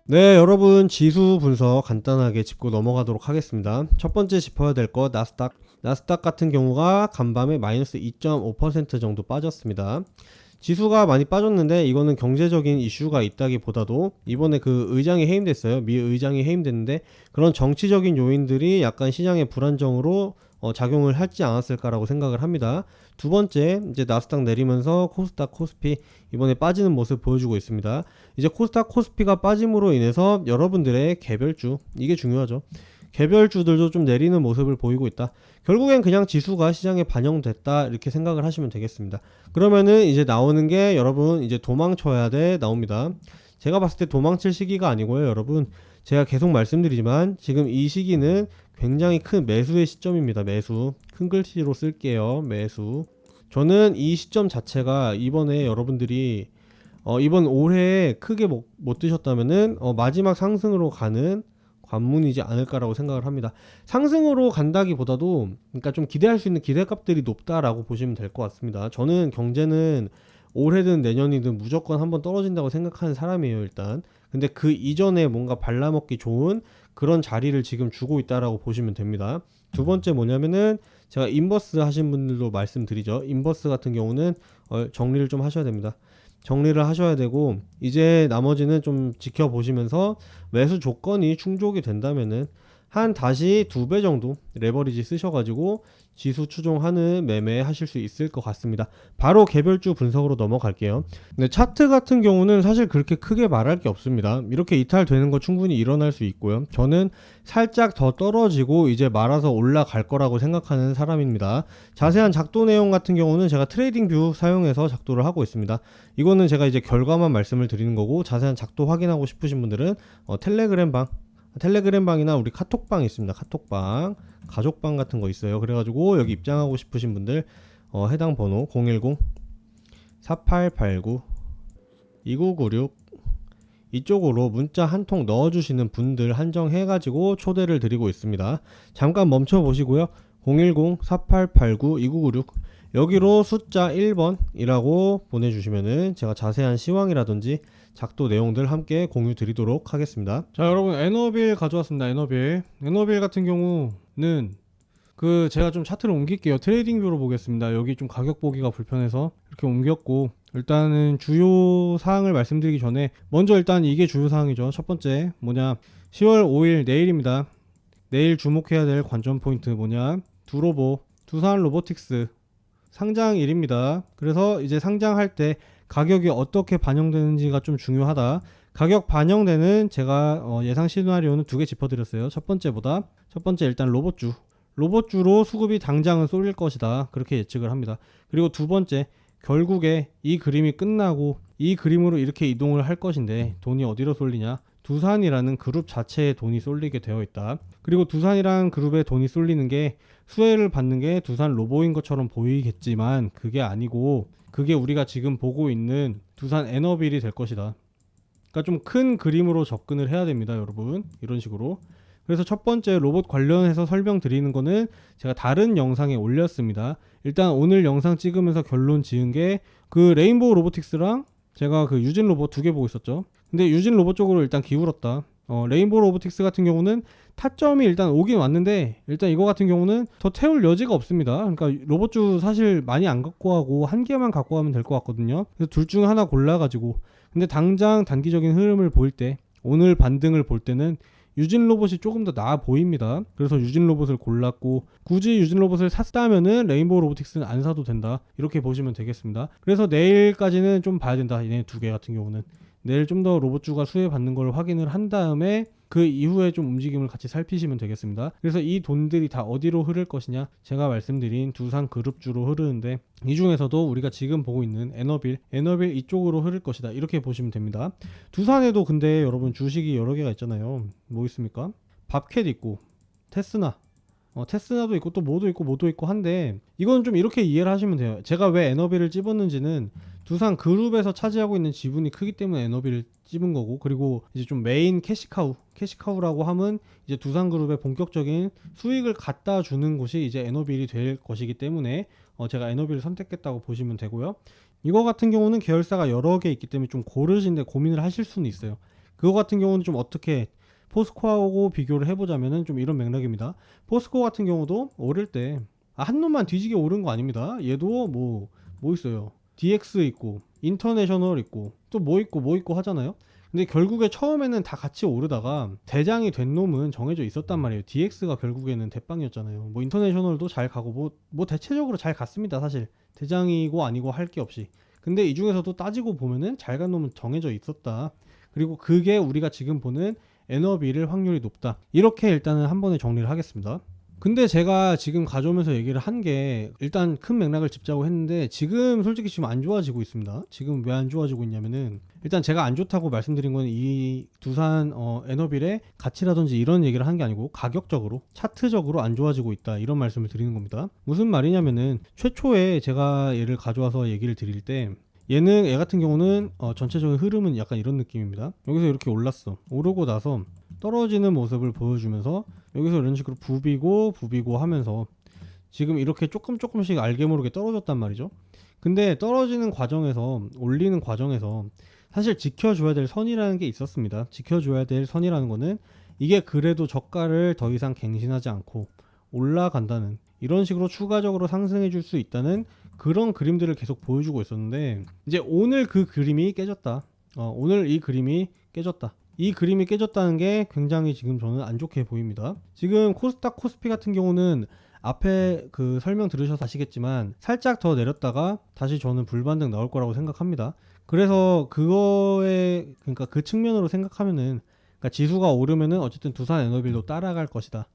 네, 여러분 지수 분석 간단하게 짚고 넘어가도록 하겠습니다. 첫 번째 짚어야 될 거 나스닥. 나스닥 같은 경우가 간밤에 마이너스 2.5% 정도 빠졌습니다. 지수가 많이 빠졌는데 이거는 경제적인 이슈가 있다기보다도 이번에 그 의장이 해임됐어요. 미 의장이 해임됐는데 그런 정치적인 요인들이 약간 시장의 불안정으로 작용을 하지 않았을까라고 생각을 합니다. 두 번째, 이제 나스닥 내리면서 코스닥, 코스피 이번에 빠지는 모습 보여주고 있습니다. 이제 코스닥, 코스피가 빠짐으로 인해서 여러분들의 개별주, 이게 중요하죠. 개별주들도 좀 내리는 모습을 보이고 있다. 결국엔 그냥 지수가 시장에 반영됐다 이렇게 생각을 하시면 되겠습니다. 그러면은 이제 나오는 게 여러분 이제 도망쳐야 돼 나옵니다. 제가 봤을 때 도망칠 시기가 아니고요, 여러분. 제가 계속 말씀드리지만 지금 이 시기는 굉장히 큰 매수의 시점입니다. 매수. 큰 글씨로 쓸게요. 매수. 저는 이 시점 자체가 이번에 여러분들이 이번 올해에 크게 못 드셨다면은 마지막 상승으로 가는 관문이지 않을까라고 생각을 합니다. 상승으로 간다기보다도 그러니까 좀 기대할 수 있는 기대값들이 높다라고 보시면 될 것 같습니다. 저는 경제는 올해든 내년이든 무조건 한번 떨어진다고 생각하는 사람이에요, 일단. 근데 그 이전에 뭔가 발라먹기 좋은 그런 자리를 지금 주고 있다라고 보시면 됩니다. 두 번째 뭐냐면은 제가 인버스 하신 분들도 말씀드리죠. 인버스 같은 경우는 정리를 좀 하셔야 됩니다. 정리를 하셔야 되고 이제 나머지는 좀 지켜보시면서 매수 조건이 충족이 된다면은 한 다시 2배 정도 레버리지 쓰셔가지고 지수 추종하는 매매 하실 수 있을 것 같습니다. 바로 개별주 분석으로 넘어갈게요. 네, 차트 같은 경우는 사실 그렇게 크게 말할 게 없습니다. 이렇게 이탈되는 거 충분히 일어날 수 있고요. 저는 살짝 더 떨어지고 이제 말아서 올라갈 거라고 생각하는 사람입니다. 자세한 작도 내용 같은 경우는 제가 트레이딩 뷰 사용해서 작도를 하고 있습니다. 이거는 제가 이제 결과만 말씀을 드리는 거고 자세한 작도 확인하고 싶으신 분들은 텔레그램 방이나 우리 카톡방 있습니다. 카톡방, 가족방 같은 거 있어요. 그래가지고 여기 입장하고 싶으신 분들 해당 번호 010-4889-2996 이쪽으로 문자 한 통 넣어주시는 분들 한정해가지고 초대를 드리고 있습니다. 잠깐 멈춰 보시고요. 010-4889-2996 여기로 숫자 1번이라고 보내주시면은 제가 자세한 시황이라든지 작도 내용들 함께 공유 드리도록 하겠습니다. 자, 여러분 에너빌 가져왔습니다. 에너빌 같은 경우는 제가 좀 차트를 옮길게요. 트레이딩 뷰로 보겠습니다. 여기 좀 가격 보기가 불편해서 이렇게 옮겼고 일단은 주요 사항을 말씀드리기 전에 먼저 일단 이게 주요 사항이죠. 첫 번째 뭐냐, 10월 5일 내일입니다. 내일 주목해야 될 관전 포인트 뭐냐, 두산 로보틱스 상장일입니다. 그래서 이제 상장할 때 가격이 어떻게 반영되는지가 좀 중요하다. 가격 반영되는 제가 예상 시나리오는 2개 짚어드렸어요. 첫 번째 일단 로봇주로 수급이 당장은 쏠릴 것이다. 그렇게 예측을 합니다. 그리고 두 번째, 결국에 이 그림이 끝나고 이 그림으로 이렇게 이동을 할 것인데 돈이 어디로 쏠리냐? 두산이라는 그룹 자체에 돈이 쏠리게 되어 있다. 그리고 두산이라는 그룹에 돈이 쏠리는 게 수혜를 받는 게 두산 로보인 것처럼 보이겠지만 그게 아니고 그게 우리가 지금 보고 있는 두산 에너빌이 될 것이다. 그러니까 좀 큰 그림으로 접근을 해야 됩니다, 여러분. 이런 식으로. 그래서 첫 번째 로봇 관련해서 설명드리는 거는 제가 다른 영상에 올렸습니다. 일단 오늘 영상 찍으면서 결론 지은 게 그 레인보우 로보틱스랑 제가 그 유진 로봇 2개 보고 있었죠. 근데 유진 로봇 쪽으로 일단 기울었다. 레인보우 로보틱스 같은 경우는 타점이 일단 오긴 왔는데 일단 이거 같은 경우는 더 태울 여지가 없습니다. 그러니까 로봇주 사실 많이 안 갖고 하고 한 개만 갖고 가면 될 것 같거든요. 그래서 둘 중 하나 골라가지고 근데 당장 단기적인 흐름을 볼 때 오늘 반등을 볼 때는 유진 로봇이 조금 더 나아 보입니다. 그래서 유진 로봇을 골랐고 굳이 유진 로봇을 샀다면은 레인보우 로보틱스는 안 사도 된다. 이렇게 보시면 되겠습니다. 그래서 내일까지는 좀 봐야 된다. 얘네 2개 같은 경우는 내일 좀 더 로봇주가 수혜 받는 걸 확인을 한 다음에 그 이후에 좀 움직임을 같이 살피시면 되겠습니다. 그래서 이 돈들이 다 어디로 흐를 것이냐, 제가 말씀드린 두산 그룹주로 흐르는데 이 중에서도 우리가 지금 보고 있는 에너빌 이쪽으로 흐를 것이다. 이렇게 보시면 됩니다. 두산에도 근데 여러분 주식이 여러 개가 있잖아요. 뭐 있습니까? 밥캣 있고 테스나도 있고 또 뭐도 있고 한데 이건 좀 이렇게 이해를 하시면 돼요. 제가 왜 에너빌을 집었는지는 두산 그룹에서 차지하고 있는 지분이 크기 때문에 에너빌을 집은 거고, 그리고 이제 좀 메인 캐시카우라고 하면 이제 두산 그룹의 본격적인 수익을 갖다 주는 곳이 이제 에너빌이 될 것이기 때문에 제가 에너빌을 선택했다고 보시면 되고요. 이거 같은 경우는 계열사가 여러 개 있기 때문에 좀 고르신데 고민을 하실 수는 있어요. 그거 같은 경우는 좀 어떻게 포스코하고 비교를 해보자면은 좀 이런 맥락입니다. 포스코 같은 경우도 오를 때 한 놈만 뒤지게 오른 거 아닙니다. 얘도 뭐 있어요. DX 있고 인터내셔널 있고 또 뭐 있고 하잖아요. 근데 결국에 처음에는 다 같이 오르다가 대장이 된 놈은 정해져 있었단 말이에요. DX가 결국에는 대빵이었잖아요. 뭐 인터내셔널도 잘 가고 뭐 대체적으로 잘 갔습니다. 사실 대장이고 아니고 할 게 없이. 근데 이 중에서도 따지고 보면은 잘 간 놈은 정해져 있었다. 그리고 그게 우리가 지금 보는 에너비를 확률이 높다. 이렇게 일단은 한 번에 정리를 하겠습니다. 근데 제가 지금 가져오면서 얘기를 한 게 일단 큰 맥락을 짚자고 했는데 지금 솔직히 지금 안 좋아지고 있습니다. 지금 왜 안 좋아지고 있냐면은 일단 제가 안 좋다고 말씀드린 건 이 두산 에너빌의 가치라든지 이런 얘기를 한 게 아니고 가격적으로 차트적으로 안 좋아지고 있다 이런 말씀을 드리는 겁니다. 무슨 말이냐면은 최초에 제가 얘를 가져와서 얘기를 드릴 때 얘 같은 경우는 전체적인 흐름은 약간 이런 느낌입니다. 여기서 이렇게 올랐어. 오르고 나서 떨어지는 모습을 보여주면서 여기서 이런 식으로 부비고 하면서 지금 이렇게 조금씩 알게 모르게 떨어졌단 말이죠. 근데 떨어지는 과정에서 올리는 과정에서 사실 지켜줘야 될 선이라는 게 있었습니다. 지켜줘야 될 선이라는 거는 이게 그래도 저가를 더 이상 갱신하지 않고 올라간다는 이런 식으로 추가적으로 상승해 줄 수 있다는 그런 그림들을 계속 보여주고 있었는데 이제 오늘 그 그림이 깨졌다. 오늘 이 그림이 깨졌다. 이 그림이 깨졌다는 게 굉장히 지금 저는 안 좋게 보입니다. 지금 코스닥 코스피 같은 경우는 앞에 그 설명 들으셔서 아시겠지만 살짝 더 내렸다가 다시 저는 불반등 나올 거라고 생각합니다. 그래서 그러니까 그 측면으로 생각하면은 그러니까 지수가 오르면은 어쨌든 두산 에너빌도 따라갈 것이다.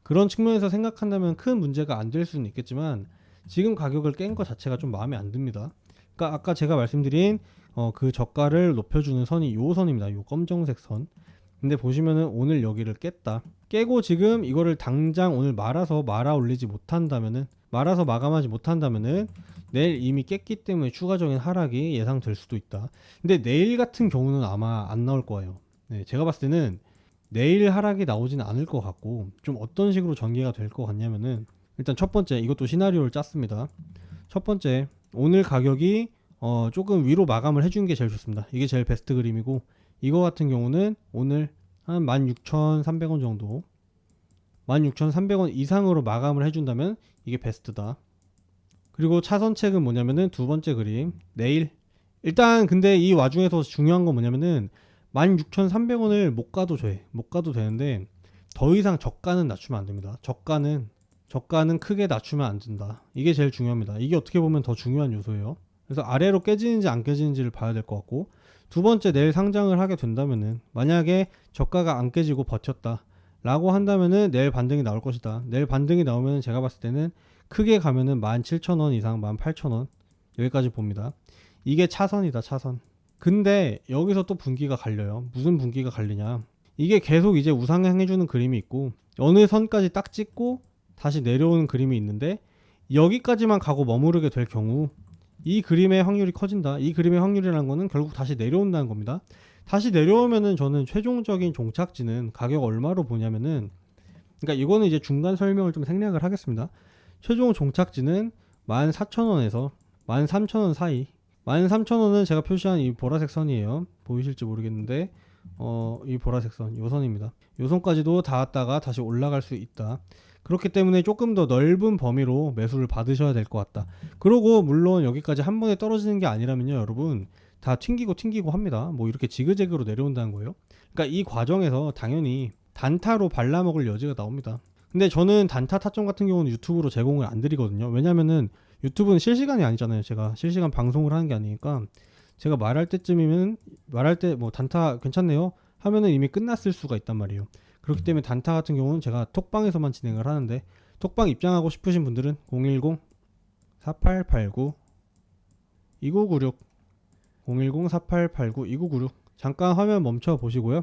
그런 측면에서 생각한다면 큰 문제가 안 될 수는 있겠지만 지금 가격을 깬 것 자체가 좀 마음에 안 듭니다. 그러니까 아까 제가 말씀드린 그 저가를 높여주는 선이 요 선입니다. 요 검정색 선. 근데 보시면은 오늘 여기를 깼다. 깨고 지금 이거를 당장 오늘 말아 올리지 못한다면은 말아서 마감하지 못한다면은 내일 이미 깼기 때문에 추가적인 하락이 예상될 수도 있다. 근데 내일 같은 경우는 아마 안 나올 거예요. 네, 제가 봤을 때는 내일 하락이 나오지는 않을 것 같고 좀 어떤 식으로 전개가 될 것 같냐면은 일단 첫 번째 이것도 시나리오를 짰습니다. 첫 번째 오늘 가격이 조금 위로 마감을 해주는 게 제일 좋습니다. 이게 제일 베스트 그림이고 이거 같은 경우는 오늘 한 16,300원 정도 16,300원 이상으로 마감을 해준다면 이게 베스트다. 그리고 차선책은 뭐냐면은 두 번째 그림 내일 일단 근데 이 와중에서 중요한 건 뭐냐면은 16,300원을 못 가도 되는데 더 이상 저가는 낮추면 안 됩니다. 저가는 크게 낮추면 안 된다. 이게 제일 중요합니다. 이게 어떻게 보면 더 중요한 요소예요. 그래서 아래로 깨지는지 안 깨지는지를 봐야 될 것 같고 두 번째 내일 상장을 하게 된다면은 만약에 저가가 안 깨지고 버텼다 라고 한다면은 내일 반등이 나올 것이다. 내일 반등이 나오면 제가 봤을 때는 크게 가면은 17,000원 이상 18,000원 여기까지 봅니다. 이게 차선이다 차선. 근데 여기서 또 분기가 갈려요. 무슨 분기가 갈리냐, 이게 계속 이제 우상향해주는 그림이 있고 어느 선까지 딱 찍고 다시 내려오는 그림이 있는데 여기까지만 가고 머무르게 될 경우 이 그림의 확률이 커진다. 이 그림의 확률이라는 거는 결국 다시 내려온다는 겁니다. 다시 내려오면은 저는 최종적인 종착지는 가격 얼마로 보냐면은 그러니까 이거는 이제 중간 설명을 좀 생략을 하겠습니다. 최종 종착지는 14,000원에서 13,000원 사이. 13,000원은 제가 표시한 이 보라색 선이에요. 보이실지 모르겠는데 이 보라색 선, 요 선입니다. 요 선까지도 닿았다가 다시 올라갈 수 있다. 그렇기 때문에 조금 더 넓은 범위로 매수를 받으셔야 될 것 같다. 그리고 물론 여기까지 한 번에 떨어지는 게 아니라면요, 여러분 다 튕기고 합니다. 뭐 이렇게 지그재그로 내려온다는 거예요. 그러니까 이 과정에서 당연히 단타로 발라먹을 여지가 나옵니다. 근데 저는 단타 타점 같은 경우는 유튜브로 제공을 안 드리거든요. 왜냐면은 유튜브는 실시간이 아니잖아요. 제가 실시간 방송을 하는 게 아니니까 제가 말할 때쯤이면 말할 때 뭐 단타 괜찮네요 하면은 이미 끝났을 수가 있단 말이에요. 그렇기 때문에 단타 같은 경우는 제가 톡방에서만 진행을 하는데 톡방 입장하고 싶으신 분들은 010-4889-2996 010-4889-2996 잠깐 화면 멈춰 보시고요.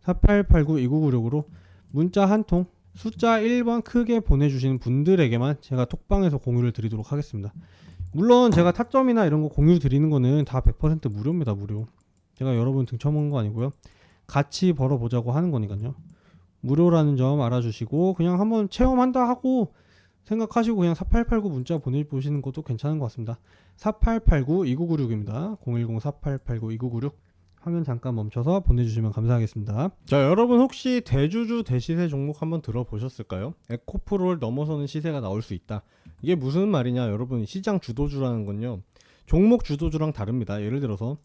4889-2996으로 문자 한 통 숫자 1번 크게 보내주시는 분들에게만 제가 톡방에서 공유를 드리도록 하겠습니다. 물론 제가 타점이나 이런 거 공유 드리는 거는 다 100% 무료입니다. 무료. 제가 여러분 등쳐먹는 거 아니고요. 같이 벌어보자고 하는 거니까요. 무료라는 점 알아주시고 그냥 한번 체험한다 하고 생각하시고 그냥 4889 문자 보내보시는 것도 괜찮은 것 같습니다. 4889-2996입니다. 010-4889-2996 화면 잠깐 멈춰서 보내주시면 감사하겠습니다. 자, 여러분 혹시 대주주 대시세 종목 한번 들어보셨을까요? 에코프로를 넘어서는 시세가 나올 수 있다. 이게 무슨 말이냐, 여러분. 시장 주도주라는 건요, 종목 주도주랑 다릅니다. 예를 들어서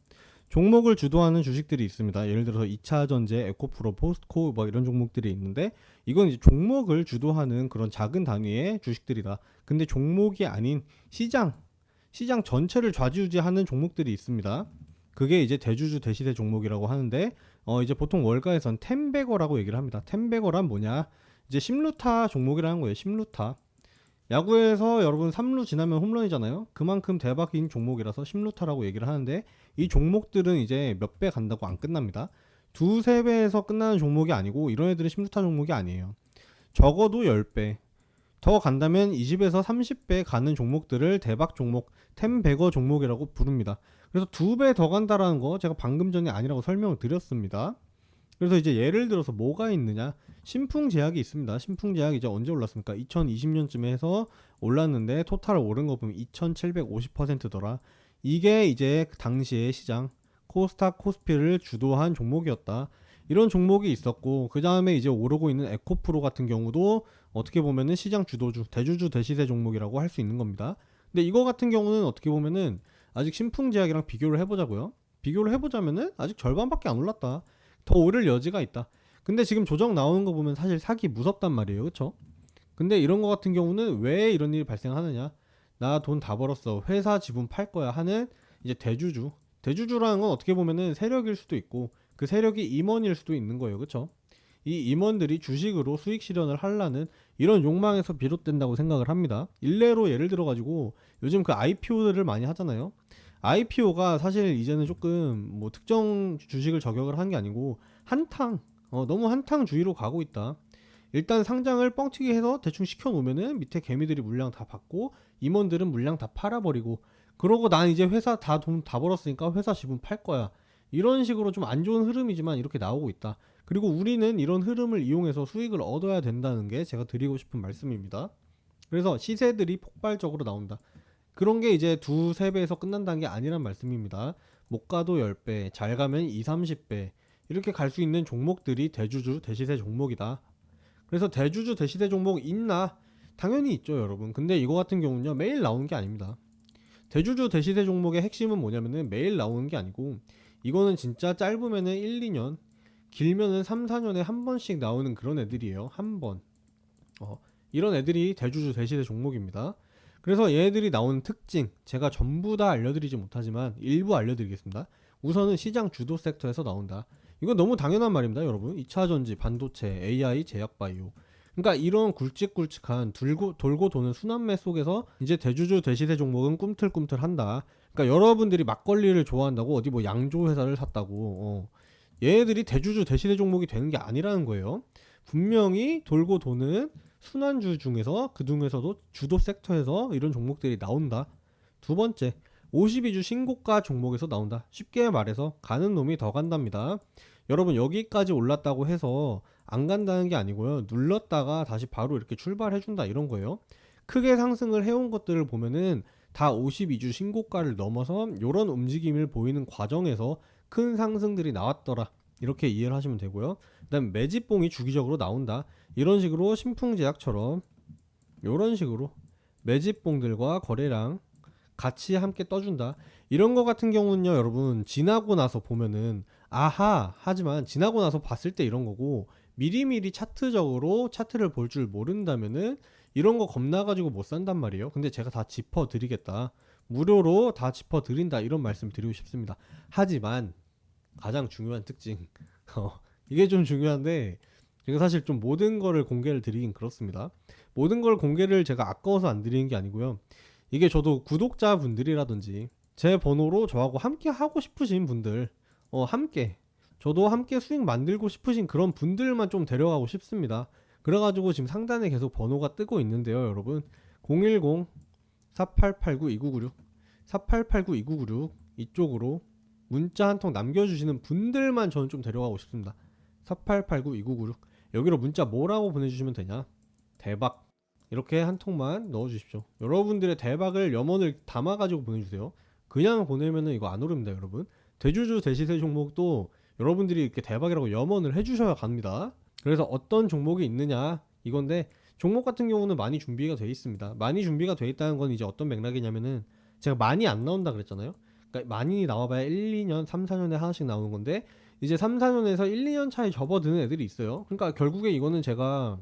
종목을 주도하는 주식들이 있습니다. 예를 들어서 2차전지, 에코프로, 포스코 뭐 이런 종목들이 있는데, 이건 이제 종목을 주도하는 그런 작은 단위의 주식들이다. 근데 종목이 아닌 시장 전체를 좌지우지하는 종목들이 있습니다. 그게 이제 대주주 대시세 종목이라고 하는데, 이제 보통 월가에선 템베거라고 얘기를 합니다. 템베거란 뭐냐? 이제 심루타 종목이라는 거예요. 심루타. 야구에서 여러분 3루 지나면 홈런이잖아요. 그만큼 대박인 종목이라서 심루타라고 얘기를 하는데, 이 종목들은 이제 몇 배 간다고 안 끝납니다. 두세 배에서 끝나는 종목이 아니고, 이런 애들은 심루타 종목이 아니에요. 적어도 10배 더 간다면 20에서 30배 가는 종목들을 대박 종목, 템베거 종목이라고 부릅니다. 그래서 2배 더 간다라는 거 제가 방금 전에 아니라고 설명을 드렸습니다. 그래서 이제 예를 들어서 뭐가 있느냐, 신풍제약이 있습니다. 신풍제약이 이제 언제 올랐습니까? 2020년쯤에 해서 올랐는데, 토탈 오른 거 보면 2750%더라. 이게 이제 그 당시의 시장 코스닥 코스피를 주도한 종목이었다. 이런 종목이 있었고, 그 다음에 이제 오르고 있는 에코프로 같은 경우도 어떻게 보면은 시장 주도주, 대주주 대시세 종목이라고 할 수 있는 겁니다. 근데 이거 같은 경우는 어떻게 보면은 아직 신풍제약이랑 비교를 해보자고요. 비교를 해보자면은 아직 절반밖에 안 올랐다. 더 오를 여지가 있다. 근데 지금 조정 나오는 거 보면 사실 사기 무섭단 말이에요. 그쵸? 근데 이런 거 같은 경우는 왜 이런 일이 발생하느냐, 나 돈 다 벌었어, 회사 지분 팔 거야 하는 이제 대주주라는 건 어떻게 보면은 세력일 수도 있고, 그 세력이 임원일 수도 있는 거예요. 그쵸? 이 임원들이 주식으로 수익 실현을 하려는 이런 욕망에서 비롯된다고 생각을 합니다. 일례로 예를 들어 가지고 요즘 그 IPO를 많이 하잖아요. IPO가 사실 이제는 조금 뭐 특정 주식을 저격을 한 게 아니고 너무 한탕주의로 가고 있다. 일단 상장을 뻥튀기 해서 대충 시켜놓으면은 밑에 개미들이 물량 다 받고, 임원들은 물량 다 팔아버리고, 그러고 난 이제 회사 돈 다 벌었으니까 회사 지분 팔 거야. 이런 식으로 좀 안 좋은 흐름이지만 이렇게 나오고 있다. 그리고 우리는 이런 흐름을 이용해서 수익을 얻어야 된다는 게 제가 드리고 싶은 말씀입니다. 그래서 시세들이 폭발적으로 나온다. 그런 게 이제 2~3배에서 끝난다는 게 아니란 말씀입니다. 못 가도 10배, 잘 가면 20~30배 이렇게 갈 수 있는 종목들이 대주주 대시세 종목이다. 그래서 대주주 대시세 종목 있나? 당연히 있죠, 여러분. 근데 이거 같은 경우는요, 매일 나오는 게 아닙니다. 대주주 대시세 종목의 핵심은 뭐냐면은 매일 나오는 게 아니고, 이거는 진짜 짧으면은 1~2년, 길면은 3~4년에 한 번씩 나오는 그런 애들이에요. 한 번. 이런 애들이 대주주 대시세 종목입니다. 그래서 얘들이 나오는 특징, 제가 전부 다 알려드리지 못하지만 일부 알려드리겠습니다. 우선은 시장 주도 섹터에서 나온다. 이건 너무 당연한 말입니다, 여러분. 2차전지, 반도체, AI, 제약바이오. 그러니까 이런 굵직굵직한 돌고 도는 순환매 속에서 이제 대주주 대시세 종목은 꿈틀꿈틀한다. 그러니까 여러분들이 막걸리를 좋아한다고 어디 뭐 양조 회사를 샀다고 얘네들이 대주주 대시세 종목이 되는 게 아니라는 거예요. 분명히 돌고 도는 순환주 중에서, 그 중에서도 주도 섹터에서 이런 종목들이 나온다. 두 번째, 52주 신고가 종목에서 나온다. 쉽게 말해서 가는 놈이 더 간답니다. 여러분, 여기까지 올랐다고 해서 안 간다는 게 아니고요, 눌렀다가 다시 바로 이렇게 출발해준다, 이런 거예요. 크게 상승을 해온 것들을 보면은 다 52주 신고가를 넘어서 이런 움직임을 보이는 과정에서 큰 상승들이 나왔더라, 이렇게 이해를 하시면 되고요. 그 다음 매집봉이 주기적으로 나온다. 이런 식으로 신풍제약처럼 이런 식으로 매집봉들과 거래량 같이 함께 떠준다. 이런 거 같은 경우는요, 여러분, 지나고 나서 보면은 아하 하지만, 지나고 나서 봤을 때 이런 거고, 미리미리 차트적으로 차트를 볼 줄 모른다면은 이런 거 겁나가지고 못 산단 말이에요. 근데 제가 다 짚어드리겠다, 무료로 다 짚어드린다, 이런 말씀 드리고 싶습니다. 하지만 가장 중요한 특징, 이게 좀 중요한데, 제가 사실 좀 모든 거를 공개를 드리긴 그렇습니다. 모든 걸 공개를 제가 아까워서 안 드리는 게 아니고요, 이게 저도 구독자분들이라든지 제 번호로 저하고 함께 하고 싶으신 분들, 저도 함께 수익 만들고 싶으신 그런 분들만 좀 데려가고 싶습니다. 그래가지고 지금 상단에 계속 번호가 뜨고 있는데요, 여러분. 010-4889-2996 4889-2996 이쪽으로 문자 한 통 남겨주시는 분들만 저는 좀 데려가고 싶습니다. 4889-2996 여기로 문자 뭐라고 보내주시면 되냐, 대박, 이렇게 한 통만 넣어주십시오. 여러분들의 대박을 염원을 담아가지고 보내주세요. 그냥 보내면은 이거 안 오릅니다, 여러분. 대주주 대시세 종목도 여러분들이 이렇게 대박이라고 염원을 해주셔야 갑니다. 그래서 어떤 종목이 있느냐 이건데, 종목 같은 경우는 많이 준비가 돼 있습니다. 많이 준비가 돼 있다는 건 이제 어떤 맥락이냐면은, 제가 많이 안 나온다 그랬잖아요. 그러니까 많이 나와봐야 1, 2년, 3, 4년에 하나씩 나오는 건데, 이제 3, 4년에서 1, 2년 차에 접어드는 애들이 있어요. 그러니까 결국에 이거는 제가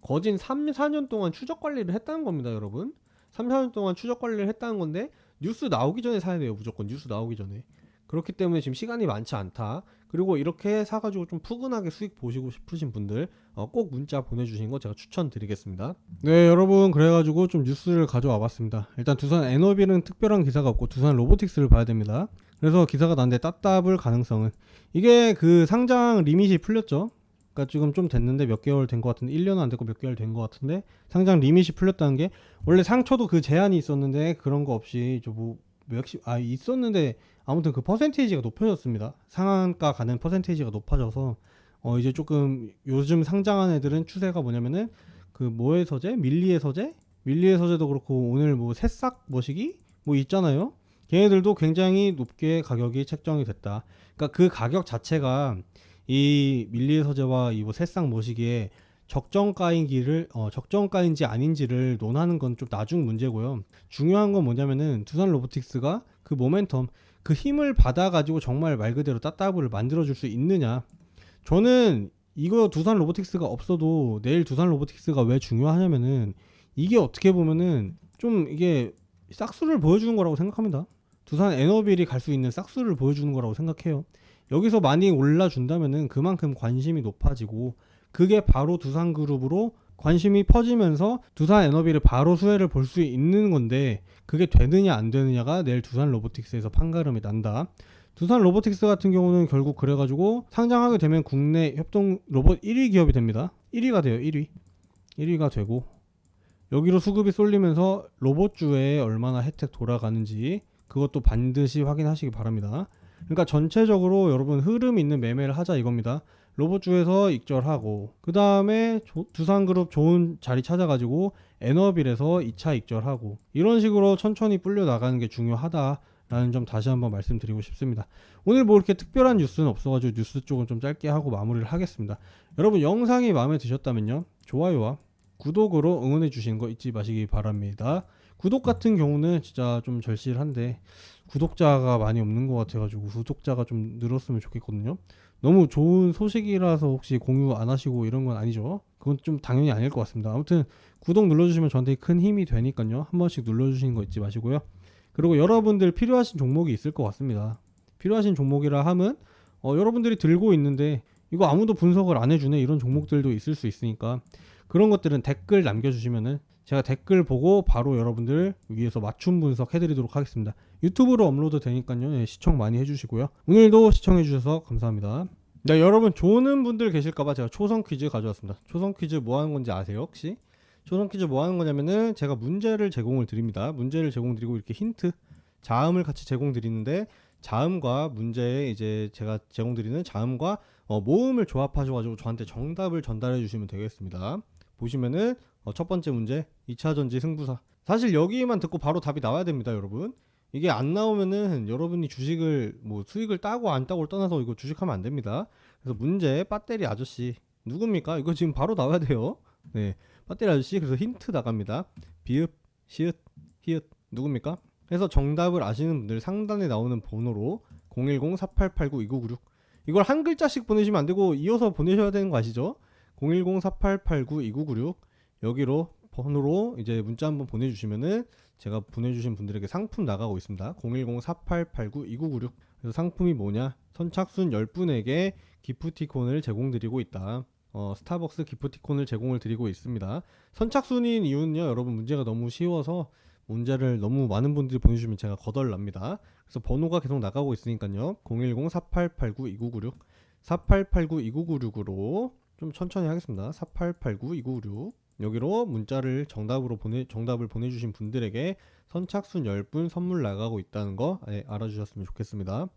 거진 3, 4년 동안 추적 관리를 했다는 겁니다, 여러분. 3, 4년 동안 추적 관리를 했다는 건데, 뉴스 나오기 전에 사야 돼요. 무조건 뉴스 나오기 전에. 그렇기 때문에 지금 시간이 많지 않다. 그리고 이렇게 사가지고 좀 푸근하게 수익 보시고 싶으신 분들 꼭 문자 보내주신 거 제가 추천드리겠습니다. 네, 여러분, 그래가지고 좀 뉴스를 가져와 봤습니다. 일단 두산 에너빌은 특별한 기사가 없고 두산 로보틱스를 봐야 됩니다. 그래서 기사가 났는데 따따블 가능성은, 이게 그 상장 리밋이 풀렸죠. 그러니까 지금 좀 됐는데 몇 개월 된 것 같은데, 1년은 안 됐고 몇 개월 된 것 같은데, 상장 리밋이 풀렸다는 게, 원래 상초도 그 제한이 있었는데 그런 거 없이 저뭐 몇십 있었는데, 아무튼 그 퍼센테이지가 높아졌습니다. 상한가 가는 퍼센테이지가 높아져서 이제 조금 요즘 상장한 애들은 추세가 뭐냐면은, 그 뭐의 서재? 밀리의 서재? 밀리의 서재도 그렇고, 오늘 뭐 새싹 머시기 뭐 있잖아요. 걔네들도 굉장히 높게 가격이 책정이 됐다. 그러니까 그 가격 자체가 이 밀리의 서재와 이 뭐 새싹 머시기에 적정가인지를 적정가인지 아닌지를 논하는 건 좀 나중 문제고요. 중요한 건 뭐냐면은, 두산 로보틱스가 그 모멘텀, 그 힘을 받아가지고 정말 말 그대로 따따블을 만들어줄 수 있느냐. 저는 이거 두산 로보틱스가 없어도 내일 두산 로보틱스가 왜 중요하냐면은, 이게 어떻게 보면은 좀 이게 싹수를 보여주는 거라고 생각합니다. 두산 에너빌이 갈 수 있는 싹수를 보여주는 거라고 생각해요. 여기서 많이 올라준다면은 그만큼 관심이 높아지고, 그게 바로 두산그룹으로 관심이 퍼지면서 두산 에너비를 바로 수혜를 볼 수 있는 건데, 그게 되느냐 안 되느냐가 내일 두산 로보틱스에서 판가름이 난다. 두산 로보틱스 같은 경우는 결국 그래가지고 상장하게 되면 국내 협동 로봇 1위 기업이 됩니다. 1위가 돼요. 1위가 되고, 여기로 수급이 쏠리면서 로봇주에 얼마나 혜택 돌아가는지 그것도 반드시 확인하시기 바랍니다. 그러니까 전체적으로 여러분 흐름 있는 매매를 하자 이겁니다. 로봇주에서 익절하고, 그 다음에 두산그룹 좋은 자리 찾아가지고 에너빌에서 2차 익절하고, 이런 식으로 천천히 불려 나가는 게 중요하다라는 점 다시 한번 말씀드리고 싶습니다. 오늘 뭐 이렇게 특별한 뉴스는 없어가지고 뉴스 쪽은 좀 짧게 하고 마무리를 하겠습니다. 여러분, 영상이 마음에 드셨다면요, 좋아요와 구독으로 응원해 주시는 거 잊지 마시기 바랍니다. 구독 같은 경우는 진짜 좀 절실한데 구독자가 많이 없는 것 같아가지고 구독자가 좀 늘었으면 좋겠거든요. 너무 좋은 소식이라서 혹시 공유 안 하시고 이런 건 아니죠? 그건 좀 당연히 아닐 것 같습니다. 아무튼 구독 눌러주시면 저한테 큰 힘이 되니까요. 한 번씩 눌러주시는 거 잊지 마시고요. 그리고 여러분들 필요하신 종목이 있을 것 같습니다. 필요하신 종목이라 함은 여러분들이 들고 있는데 이거 아무도 분석을 안 해주네, 이런 종목들도 있을 수 있으니까, 그런 것들은 댓글 남겨주시면은 제가 댓글 보고 바로 여러분들 위해서 맞춤 분석 해드리도록 하겠습니다. 유튜브로 업로드 되니까요. 시청 많이 해주시고요. 오늘도 시청해주셔서 감사합니다. 네, 여러분 좋은 분들 계실까봐 제가 초성 퀴즈 가져왔습니다. 초성 퀴즈 뭐 하는 건지 아세요 혹시? 초성 퀴즈 뭐 하는 거냐면은, 제가 문제를 제공을 드립니다. 문제를 제공드리고 이렇게 힌트, 자음을 같이 제공드리는데, 자음과 문제에 이제 제가 제공드리는 자음과 모음을 조합하셔가지고 저한테 정답을 전달해 주시면 되겠습니다. 보시면은 첫 번째 문제, 2차 전지 승부사. 사실 여기만 듣고 바로 답이 나와야 됩니다, 여러분. 이게 안 나오면은 여러분이 주식을 뭐 수익을 따고 안 따고를 떠나서 이거 주식하면 안 됩니다. 그래서 문제, 배터리 아저씨 누굽니까? 이거 지금 바로 나와야 돼요. 네, 배터리 아저씨. 그래서 힌트 나갑니다. 비읍, 시읒, 히읗 누굽니까? 그래서 정답을 아시는 분들 상단에 나오는 번호로 010-4889-2996, 이걸 한 글자씩 보내시면 안 되고 이어서 보내셔야 되는 거 아시죠? 010-4889-2996 여기로 번호로 이제 문자 한번 보내주시면은 제가 보내주신 분들에게 상품 나가고 있습니다. 010-4889-2996. 그래서 상품이 뭐냐? 선착순 10분에게 기프티콘을 제공드리고 있다. 스타벅스 기프티콘을 제공을 드리고 있습니다. 선착순인 이유는요, 여러분 문제가 너무 쉬워서 문제를 너무 많은 분들이 보내주시면 제가 거덜납니다. 그래서 번호가 계속 나가고 있으니까요. 010-4889-2996 4889-2996으로 좀 천천히 하겠습니다. 4889-2996 여기로 문자를 정답을 보내주신 분들에게 선착순 10분 선물 나가고 있다는 거 알아주셨으면 좋겠습니다.